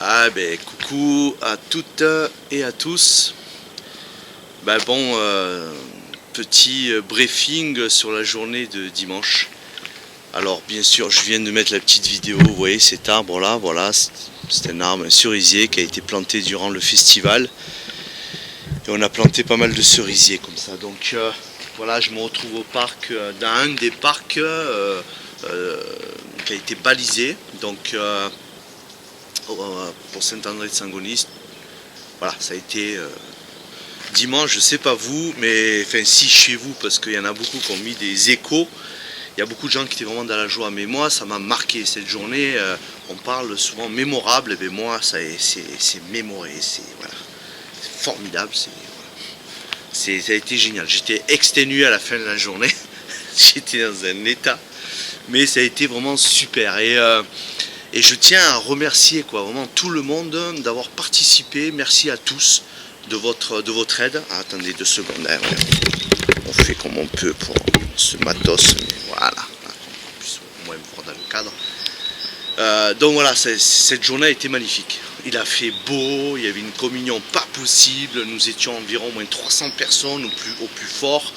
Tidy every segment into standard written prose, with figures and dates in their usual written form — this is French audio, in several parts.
Ah ben coucou à toutes et à tous. Petit briefing sur la journée de dimanche. Alors bien sûr je viens de mettre la petite vidéo, vous voyez cet arbre là, voilà, c'est un arbre, un cerisier qui a été planté durant le festival. Et on a planté pas mal de cerisiers comme ça. Donc voilà, je me retrouve au parc, dans un des parcs qui a été balisé. Donc pour Saint-André de Sangonis. Voilà, ça a été dimanche, je sais pas vous, mais enfin si chez vous, parce qu'il y en a beaucoup qui ont mis des échos. Il y a beaucoup de gens qui étaient vraiment dans la joie, mais moi ça m'a marqué cette journée. On parle souvent mémorable, et bien moi c'est mémoré, c'est voilà, formidable, ça a été génial. J'étais exténué à la fin de la journée, j'étais dans un état, mais ça a été vraiment super. Et je tiens à remercier vraiment tout le monde d'avoir participé. Merci à tous de votre aide. Ah, attendez 2 secondes. Hein, on fait comme on peut pour ce matos. Mais voilà. On puisse au moins voir dans le cadre. Donc voilà, cette journée a été magnifique. Il a fait beau, il y avait une communion pas possible. Nous étions environ au moins 300 personnes au plus fort.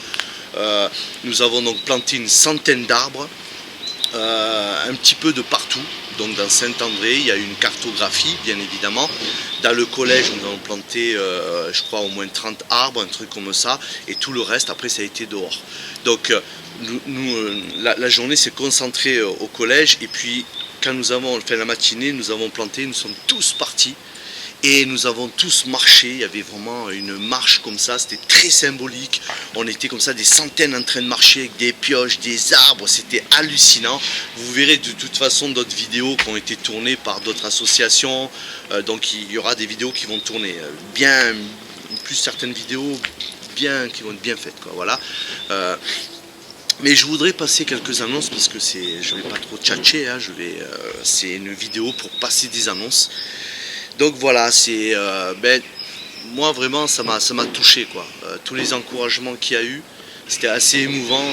Nous avons donc planté une centaine d'arbres. Un petit peu de partout. Donc dans Saint-André, il y a une cartographie, bien évidemment. Dans le collège, nous avons planté, je crois, au moins 30 arbres, un truc comme ça. Et tout le reste, après, ça a été dehors. Donc la journée s'est concentrée au collège. Et puis, quand nous avons fait la matinée, nous avons planté, nous sommes tous partis. Et nous avons tous marché, il y avait vraiment une marche comme ça, c'était très symbolique. On était comme ça des centaines en train de marcher avec des pioches, des arbres, c'était hallucinant. Vous verrez de toute façon d'autres vidéos qui ont été tournées par d'autres associations. Donc il y aura des vidéos qui vont tourner, bien plus certaines vidéos qui vont être bien faites, quoi, voilà. Mais je voudrais passer quelques annonces parce que je vais pas trop tchatcher, hein, c'est une vidéo pour passer des annonces. Donc voilà, moi vraiment ça m'a touché, quoi. Tous les encouragements qu'il y a eu, c'était assez émouvant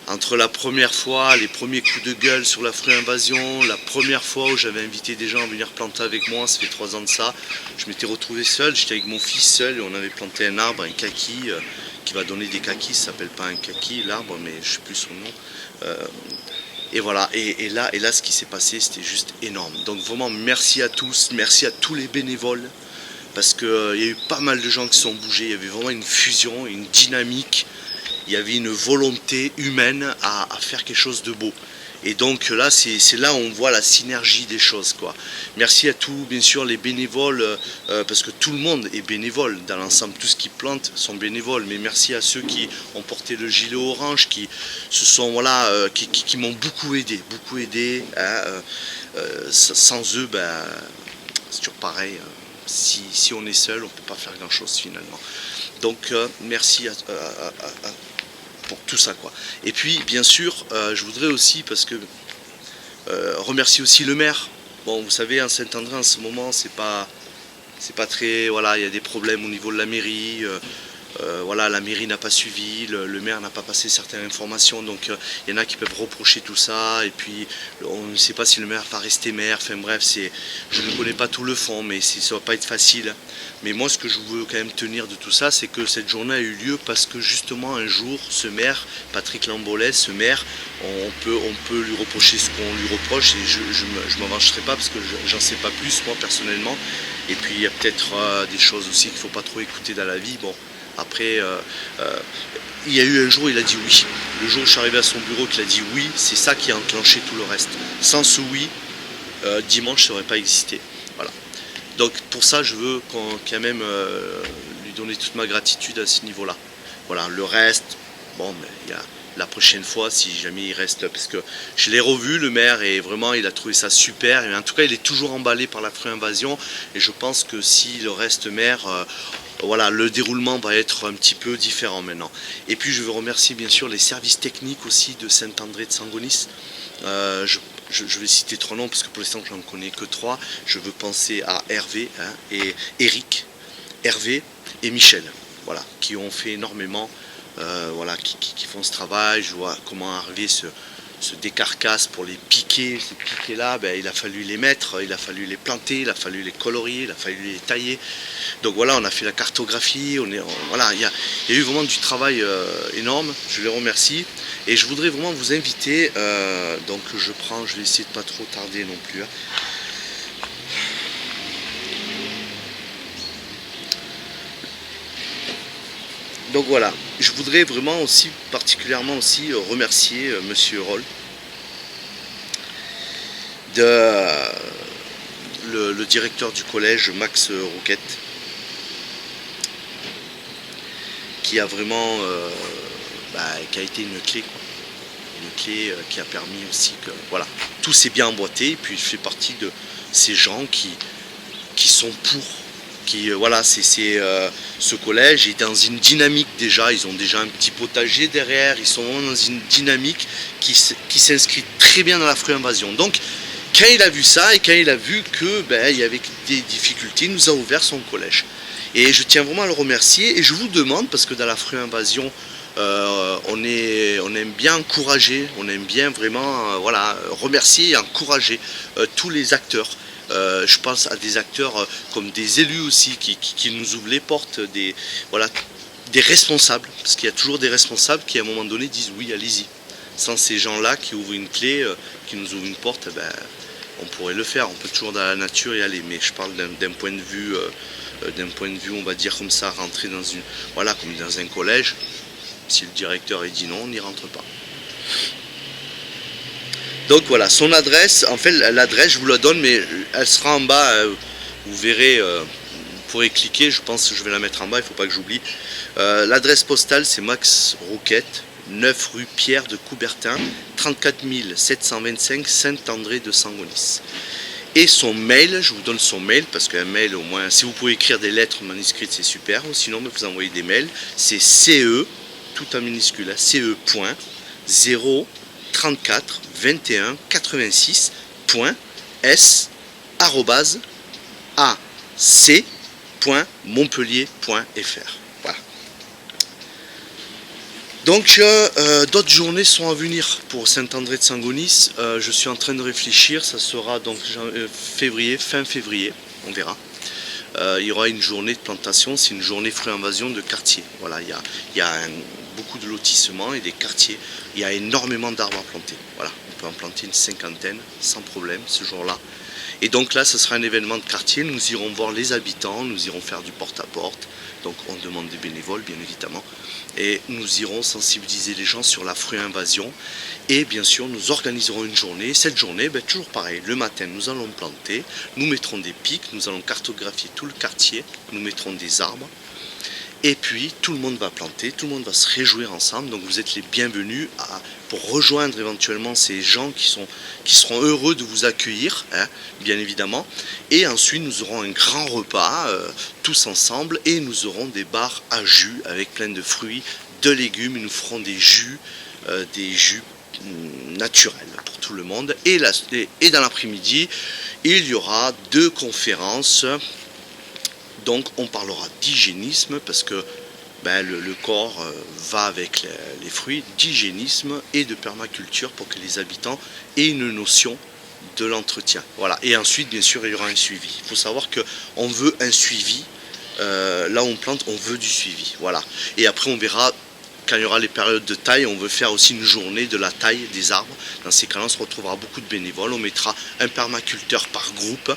entre la première fois, les premiers coups de gueule sur la Fruit Invasion, la première fois où j'avais invité des gens à venir planter avec moi, ça fait 3 ans de ça. Je m'étais retrouvé seul, j'étais avec mon fils seul et on avait planté un arbre, un kaki, qui va donner des kakis, ça s'appelle pas un kaki l'arbre, mais je sais plus son nom. Et voilà, et là ce qui s'est passé, c'était juste énorme. Donc vraiment merci à tous, merci à tous les bénévoles, parce qu'il y a eu pas mal de gens qui sont bougés, il y avait vraiment une fusion, une dynamique, il y avait une volonté humaine à faire quelque chose de beau. Et donc là, c'est là où on voit la synergie des choses, quoi. Merci à tous, bien sûr, les bénévoles, parce que tout le monde est bénévole dans l'ensemble. Tous ceux qui plantent sont bénévoles. Mais merci à ceux qui ont porté le gilet orange, qui m'ont beaucoup aidé. Hein, sans eux, c'est toujours pareil. Si on est seul, on ne peut pas faire grand-chose finalement. Donc merci pour tout ça, quoi. Et puis bien sûr je voudrais aussi remercier aussi le maire. Bon, vous savez, en Saint-André en ce moment c'est pas très, voilà, il y a des problèmes au niveau de la mairie. Voilà, la mairie n'a pas suivi, le maire n'a pas passé certaines informations, donc il y en a qui peuvent reprocher tout ça, et puis on ne sait pas si le maire va rester maire, enfin bref, je ne connais pas tout le fond, mais ça ne va pas être facile. Mais moi ce que je veux quand même tenir de tout ça, c'est que cette journée a eu lieu parce que justement un jour, ce maire, Patrick Lambolet, ce maire, on peut lui reprocher ce qu'on lui reproche, et je ne m'en vengerai pas parce que j'en sais pas plus moi personnellement, et puis il y a peut-être des choses aussi qu'il ne faut pas trop écouter dans la vie. Bon. Après, il y a eu un jour, il a dit oui. Le jour où je suis arrivé à son bureau, qu'il a dit oui, c'est ça qui a enclenché tout le reste. Sans ce oui, dimanche, ça n'aurait pas existé. Voilà. Donc pour ça, je veux quand même lui donner toute ma gratitude à ce niveau-là. Voilà, le reste, bon, mais il y a la prochaine fois, si jamais il reste, parce que je l'ai revu, le maire, et vraiment, il a trouvé ça super. Et en tout cas, il est toujours emballé par la Fruit Invasion, et je pense que s'il reste maire, voilà, le déroulement va être un petit peu différent maintenant. Et puis je veux remercier bien sûr les services techniques aussi de Saint-André de Sangonis. Je vais citer 3 noms parce que pour l'instant je n'en connais que 3. Je veux penser à Hervé, hein, et Eric, Hervé et Michel, voilà, qui ont fait énormément, voilà, qui font ce travail. Je vois comment arriver se décarcassent pour les piquer. Ces piquets-là, ben, il a fallu les mettre, il a fallu les planter, il a fallu les colorier, il a fallu les tailler. Donc voilà, on a fait la cartographie, voilà, il y a eu vraiment du travail énorme, je les remercie. Et je voudrais vraiment vous inviter, donc je vais essayer de pas trop tarder non plus. Hein. Donc voilà, je voudrais vraiment aussi, particulièrement aussi, remercier Monsieur Roll, le directeur du collège, Max Rouquette, qui a vraiment, qui a été une clé, quoi. Une clé qui a permis aussi que, voilà, tout s'est bien emboîté, et puis je fais partie de ces gens qui sont pour. Voilà, ce collège est dans une dynamique déjà, ils ont déjà un petit potager derrière, ils sont dans une dynamique qui s'inscrit très bien dans la fruit invasion. Donc quand il a vu ça et quand il a vu que il y avait des difficultés, il nous a ouvert son collège. Et je tiens vraiment à le remercier et je vous demande, parce que dans la fruit invasion, on aime bien encourager, on aime bien vraiment remercier et encourager tous les acteurs. Je pense à des acteurs comme des élus aussi qui nous ouvrent les portes, des responsables, parce qu'il y a toujours des responsables qui à un moment donné disent oui, allez-y. Sans ces gens-là qui ouvrent une clé, qui nous ouvrent une porte, on pourrait le faire, on peut toujours dans la nature y aller, mais je parle d'un point de vue, on va dire comme ça, rentrer dans comme dans un collège. Si le directeur a dit non, on n'y rentre pas. Donc voilà, son adresse, en fait l'adresse je vous la donne, mais elle sera en bas, vous verrez, vous pourrez cliquer, je pense que je vais la mettre en bas, il ne faut pas que j'oublie. L'adresse postale c'est Max Rouquette, 9 rue Pierre de Coubertin, 34 725 Saint-André de Sangonis. Et son mail, je vous donne son mail, parce qu'un mail au moins, si vous pouvez écrire des lettres manuscrites c'est super, ou sinon vous envoyez des mails, c'est CE, tout en minuscule, CE.0 34 21 86 .s@ac.montpellier.fr. Voilà. Donc d'autres journées sont à venir pour Saint-André de Sangonis. Je suis en train de réfléchir, ça sera donc fin février, on verra. Il y aura une journée de plantation, c'est une journée fruit invasion de quartier. Voilà, il y a beaucoup de lotissements et des quartiers. Il y a énormément d'arbres à planter. Voilà, on peut en planter une 50aine sans problème ce jour-là. Et donc là, ce sera un événement de quartier. Nous irons voir les habitants, nous irons faire du porte-à-porte. Donc on demande des bénévoles, bien évidemment. Et nous irons sensibiliser les gens sur la fruit invasion. Et bien sûr, nous organiserons une journée. Cette journée, toujours pareil. Le matin, nous allons planter. Nous mettrons des pics. Nous allons cartographier tout le quartier. Nous mettrons des arbres. Et puis tout le monde va planter, tout le monde va se réjouir ensemble. Donc vous êtes les bienvenus pour rejoindre éventuellement ces gens qui seront heureux de vous accueillir, hein, bien évidemment. Et ensuite nous aurons un grand repas tous ensemble et nous aurons des bars à jus avec plein de fruits, de légumes. Et nous ferons des jus naturels pour tout le monde. Et dans l'après-midi, il y aura 2 conférences. Donc on parlera d'hygiénisme parce que le corps va avec les fruits, d'hygiénisme et de permaculture pour que les habitants aient une notion de l'entretien. Voilà. Et ensuite, bien sûr, il y aura un suivi. Il faut savoir qu'on veut un suivi. Là où on plante, on veut du suivi. Voilà. Et après, on verra, quand il y aura les périodes de taille, on veut faire aussi une journée de la taille des arbres. Dans ces cas-là, on se retrouvera beaucoup de bénévoles. On mettra un permaculteur par groupe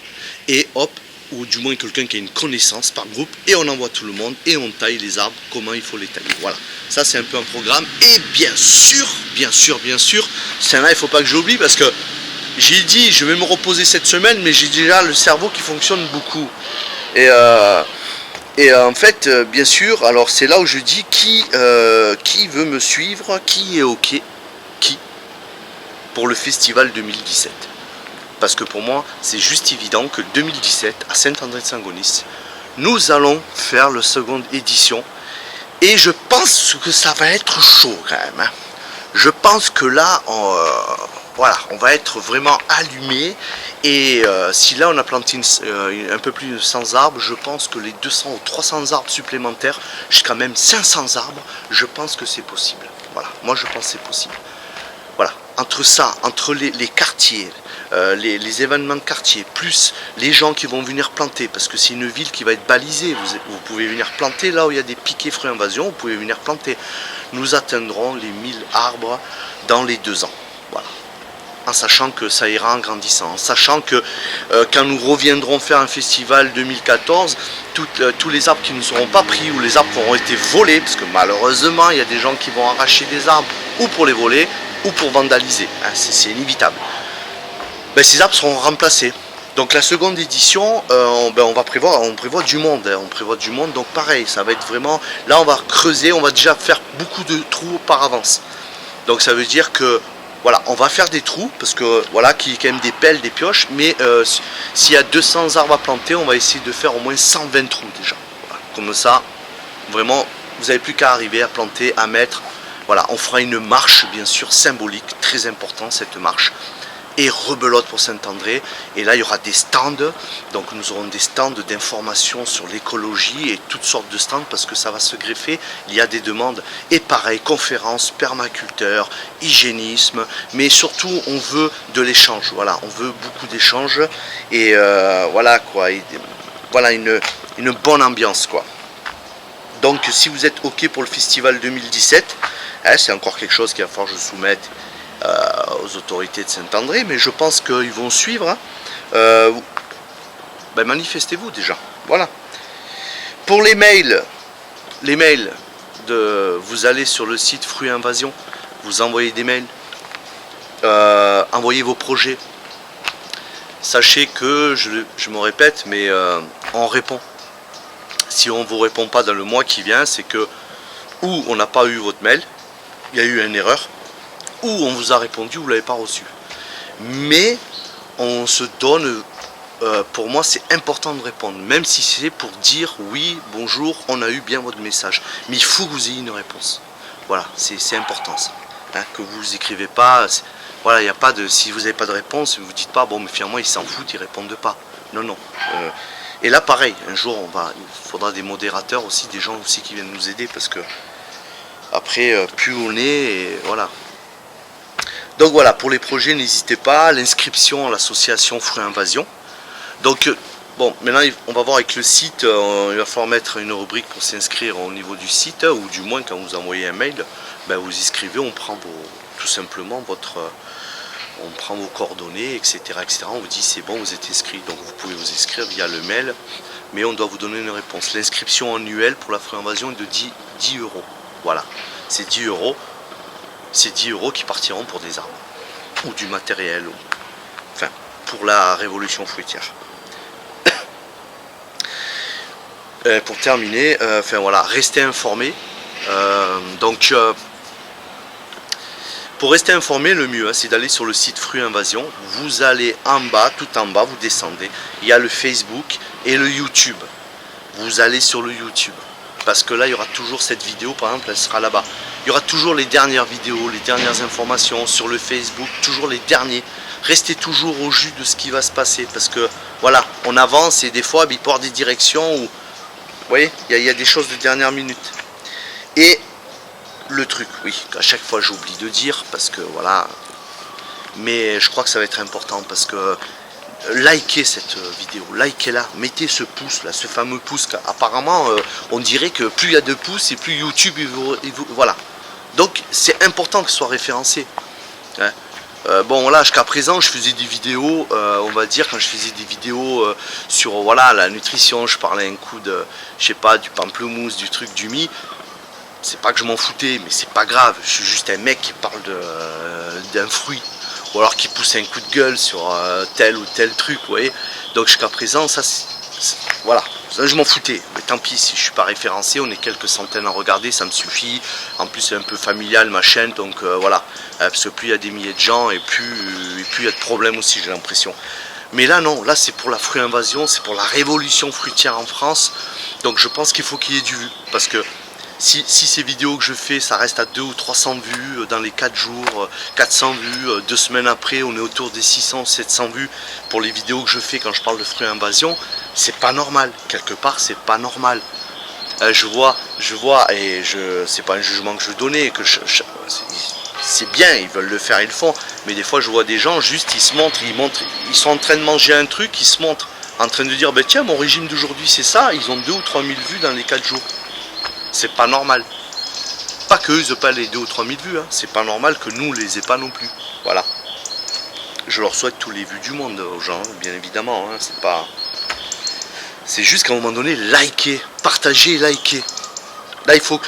et hop, ou du moins quelqu'un qui a une connaissance par groupe, et on envoie tout le monde et on taille les arbres, comment il faut les tailler. Voilà, ça c'est un peu un programme. Et bien sûr, c'est là, il ne faut pas que j'oublie, parce que j'ai dit, je vais me reposer cette semaine, mais j'ai déjà le cerveau qui fonctionne beaucoup. Et en fait, bien sûr, alors c'est là où je dis qui veut me suivre, qui est OK, pour le festival 2017. Parce que pour moi, c'est juste évident que 2017, à Saint-André-de-Sangonis, nous allons faire la seconde édition. Et je pense que ça va être chaud quand même. Hein. Je pense que là, on va être vraiment allumé. Et si là, on a planté un peu plus de 100 arbres, je pense que les 200 ou 300 arbres supplémentaires, jusqu'à même 500 arbres, je pense que c'est possible. Voilà, moi je pense que c'est possible. Voilà, entre ça, entre les quartiers, les événements de quartier, plus les gens qui vont venir planter, parce que c'est une ville qui va être balisée, vous pouvez venir planter là où il y a des piquets fruits invasion, vous pouvez venir planter. Nous atteindrons les 1000 arbres dans les 2 ans. Voilà. En sachant que ça ira en grandissant, en sachant que quand nous reviendrons faire un festival 2014, tous les arbres qui ne seront pas pris ou les arbres qui auront été volés, parce que malheureusement il y a des gens qui vont arracher des arbres ou pour les voler ou pour vandaliser, hein, c'est inévitable. Ben, ces arbres seront remplacés. Donc la seconde édition, on prévoit du monde, hein, on prévoit du monde, donc pareil, ça va être vraiment, là on va creuser, on va déjà faire beaucoup de trous par avance. Donc ça veut dire que voilà, on va faire des trous, parce que voilà, qu'il y ait quand même des pelles, des pioches, mais s'il y a 200 arbres à planter, on va essayer de faire au moins 120 trous déjà. Voilà. Comme ça, vraiment, vous n'avez plus qu'à arriver à planter, à mettre. Voilà, on fera une marche, bien sûr, symbolique, très important cette marche. Et rebelote pour Saint-André, et là il y aura des stands, donc nous aurons des stands d'information sur l'écologie et toutes sortes de stands parce que ça va se greffer, il y a des demandes, et pareil, conférences, permaculteurs, hygiénisme, mais surtout on veut de l'échange, voilà, on veut beaucoup d'échanges, et voilà quoi, voilà une bonne ambiance quoi. Donc si vous êtes ok pour le festival 2017, hein, c'est encore quelque chose qu'il va falloir que je soumette aux autorités de Saint-André, mais je pense qu'ils vont suivre. Hein. Ben manifestez-vous déjà. Voilà. Pour les mails, vous allez sur le site Fruits Invasion, vous envoyez des mails, envoyez vos projets. Sachez que, je me répète, mais on répond. Si on ne vous répond pas dans le mois qui vient, c'est que ou on n'a pas eu votre mail, il y a eu une erreur, ou on vous a répondu, vous ne l'avez pas reçu. Mais on se donne, pour moi c'est important de répondre, même si c'est pour dire oui, bonjour, on a eu bien votre message. Mais il faut que vous ayez une réponse. Voilà, c'est important ça. Hein, que vous écrivez pas, voilà, il n'y a pas de, si vous n'avez pas de réponse, vous ne dites pas, bon mais finalement ils s'en foutent, ils ne répondent pas. Non, non. Et là pareil, un jour il faudra des modérateurs aussi, des gens aussi qui viennent nous aider, parce que après, plus on est, et voilà. Donc voilà, pour les projets, n'hésitez pas, l'inscription à l'association Fruits Invasion. Donc, bon, maintenant on va voir avec le site, il va falloir mettre une rubrique pour s'inscrire au niveau du site, ou du moins quand vous envoyez un mail, ben vous inscrivez, on prend tout simplement on prend vos coordonnées, etc., etc. On vous dit c'est bon, vous êtes inscrit, donc vous pouvez vous inscrire via le mail, mais on doit vous donner une réponse. L'inscription annuelle pour la Fruits Invasion est de 10 euros. Voilà, c'est 10 euros. C'est 10 euros qui partiront pour des arbres ou du matériel, enfin pour la révolution fruitière. Pour terminer, enfin voilà, restez informés. Donc pour rester informé, le mieux, hein, c'est d'aller sur le site Fruits Invasion. Vous allez en bas, tout en bas, vous descendez. Il y a le Facebook et le YouTube. Vous allez sur le YouTube. Parce que là, il y aura toujours cette vidéo, par exemple, elle sera là-bas. Il y aura toujours les dernières vidéos, les dernières informations sur le Facebook, toujours les derniers. Restez toujours au jus de ce qui va se passer. Parce que, voilà, on avance et des fois, il peut y avoir des directions où, vous voyez, il y a des choses de dernière minute. Et le truc, oui, à chaque fois, j'oublie de dire, parce que, voilà. Mais je crois que ça va être important, parce que likez cette vidéo, likez-la, mettez ce pouce là, ce fameux pouce. Apparemment, on dirait que plus il y a de pouces et plus YouTube il vous voilà. Donc c'est important que ce soit référencé. Hein. Bon là, jusqu'à présent, je faisais des vidéos, on va dire quand je faisais des vidéos sur voilà la nutrition, je parlais un coup de, je sais pas, du pamplemousse, du truc, du mie. C'est pas que je m'en foutais, mais c'est pas grave. Je suis juste un mec qui parle d'un fruit. Ou alors qui pousse un coup de gueule sur tel ou tel truc, vous voyez. Donc jusqu'à présent, ça, voilà, ça, je m'en foutais. Mais tant pis, si je suis pas référencé, on est quelques centaines à regarder, ça me suffit. En plus, c'est un peu familial ma chaîne, donc voilà. Parce que plus il y a des milliers de gens, et plus il y a de problèmes aussi, j'ai l'impression. Mais là, non, là c'est pour la Fruits Invasion, c'est pour la révolution fruitière en France. Donc je pense qu'il faut qu'il y ait du vu, parce que si ces vidéos que je fais, ça reste à 200 ou 300 vues dans les 4 jours, 400 vues, 2 semaines après, on est autour des 600 ou 700 vues pour les vidéos que je fais quand je parle de Fruits Invasion, c'est pas normal. Quelque part, c'est pas normal. Je vois, et c'est pas un jugement que je donnais, que c'est bien, ils veulent le faire, ils le font. Mais des fois, je vois des gens, juste, ils se montrent, ils sont en train de manger un truc, ils se montrent, en train de dire, ben tiens, mon régime d'aujourd'hui, c'est ça. Ils ont 2 ou 3 000 vues dans les 4 jours. C'est pas normal. Pas qu'eux, ils n'ont pas les 2 ou 3 000 vues. Hein. C'est pas normal que nous, on les ait pas non plus. Voilà. Je leur souhaite tous les vues du monde aux gens, bien évidemment. Hein. C'est pas... C'est juste qu'à un moment donné, likez, partagez, likez. Là, il faut...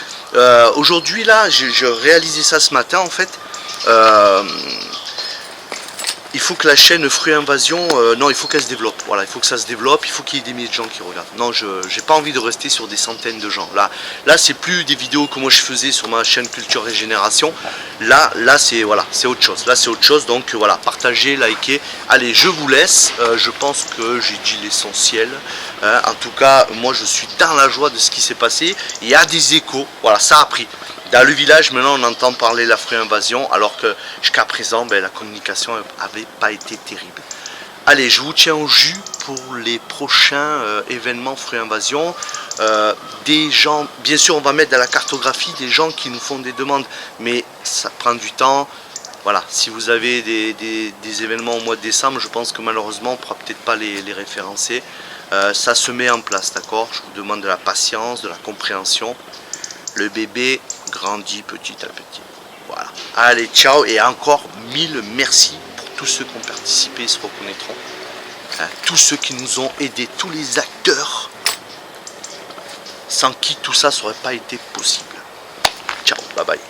aujourd'hui, là, j'ai réalisé ça ce matin, en fait. Il faut que la chaîne Fruits Invasion, non, il faut qu'elle se développe. Voilà, il faut que ça se développe, il faut qu'il y ait des milliers de gens qui regardent. Non, je n'ai pas envie de rester sur des centaines de gens. Là c'est plus des vidéos que moi je faisais sur ma chaîne Culture Régénération. Là c'est voilà, c'est autre chose. Là, c'est autre chose. Donc voilà, partagez, likez. Allez, je vous laisse. Je pense que j'ai dit l'essentiel. En tout cas, moi, je suis dans la joie de ce qui s'est passé. Il y a des échos. Voilà, ça a pris. Dans le village, maintenant, on entend parler de la Fruits Invasion, alors que jusqu'à présent, la communication n'avait pas été terrible. Allez, je vous tiens au jus pour les prochains événements Fruits Invasion. Des gens, bien sûr, on va mettre dans la cartographie des gens qui nous font des demandes, mais ça prend du temps. Voilà, si vous avez des événements au mois de décembre, je pense que malheureusement, on ne pourra peut-être pas les référencer. Ça se met en place, d'accord? Je vous demande de la patience, de la compréhension. Le bébé grandit petit à petit. Voilà. Allez, ciao et encore 1000 merci pour tous ceux qui ont participé, ils se reconnaîtront. Tous ceux qui nous ont aidés, tous les acteurs, sans qui tout ça n'aurait pas été possible. Ciao, bye bye.